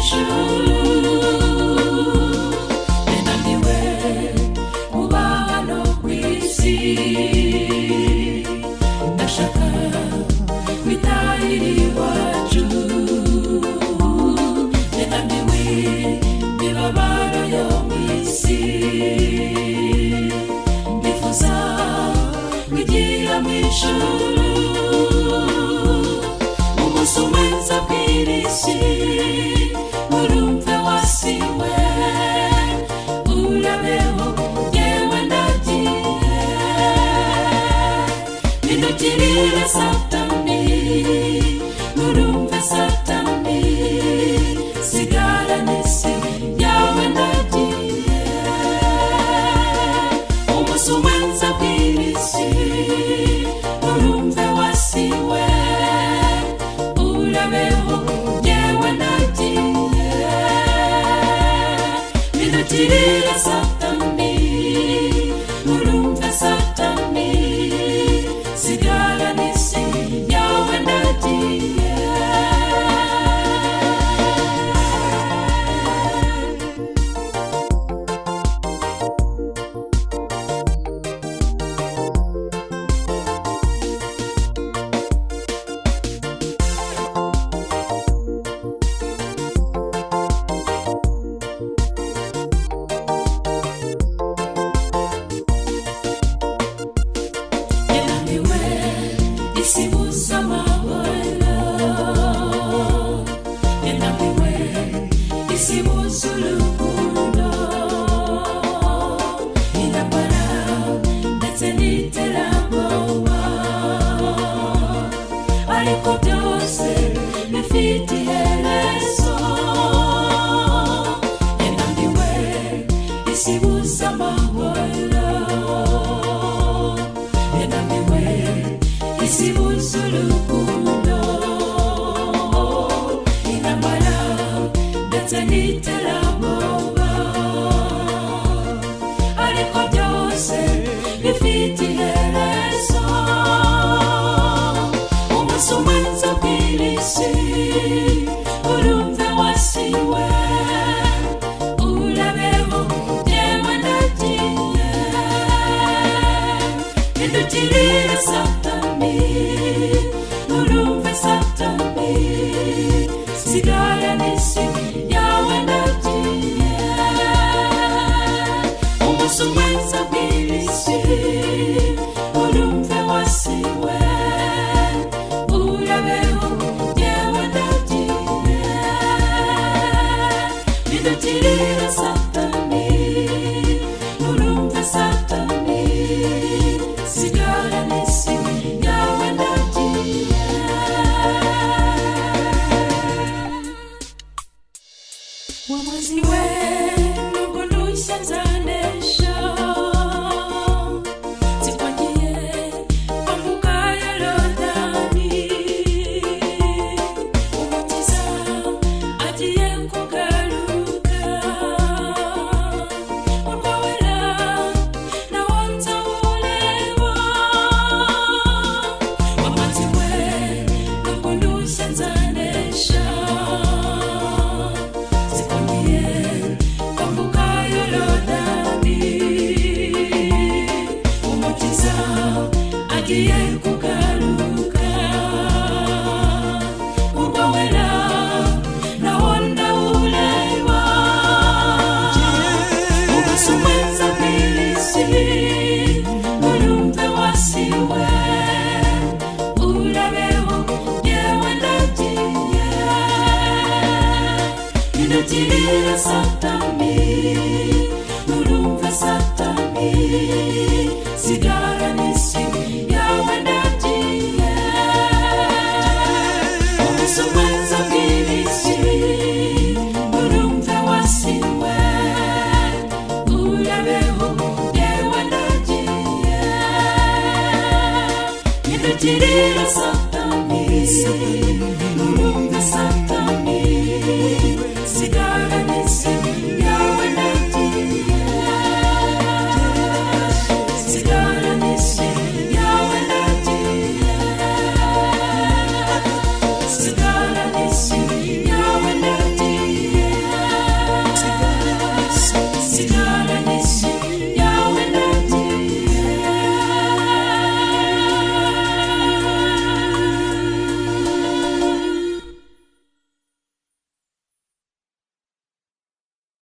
mw'ijuru yananiwe kuba hano kw'isi ndashaka kwitahira iwacu yananiwe imibabaro yo mw'isi ndifuza kwigira mw'ijuru umunsi umwe nzabwira isi urumve wasiwe urabeho yewe ndagiye ntidukirire satani urumve satani sigarana isi yawe ndagiye umunsi umwe nzabwira isi urumve wasiwe urabeho yewe ndagiye ntidukirire satani urumve satani sigarana isi yawe ndagiye isibuza amahoro yananiwe isibuza urukundo intambara ndetse n'iterabwoba ariko byose bifite iherezo yananiwe isibuza amahoro yananiwe isibuza urukundo intambara ndetse n'iterabwoba ariko byose bifite iherezo umunsi umwe nzabwira isi urumve wasiwe urabeho yewe ndagiye ntidukirire satani urumve satani sigarana isi yawe ndagiye umunsi umwe nzabwira isi urumve wasiwe urabeho yewe ndagiye ntidukirire satani urumve satani sigarana isi yawe ndagiye wamazi we nubwo ndushya nzanesha zikwagiye kwambuka yorodani umukiza agiye kugaruka urwo wera nawo nzawureba wamazi we nubwo ndushya nzanesha zikwagiye kwambuka yorodani umukiza agiye kugaruka urwo wera nawo ndawureba umunsi umwe nzabwira isi urumve wasiwe urabeho yewe ndagiye ntidukirire satani urumve satani sigarana isi yawe ndagiye umunsi umwe nzabwira isi urumve wasiwe urabeho yewe ndagiye ntidukirire satani urumve satani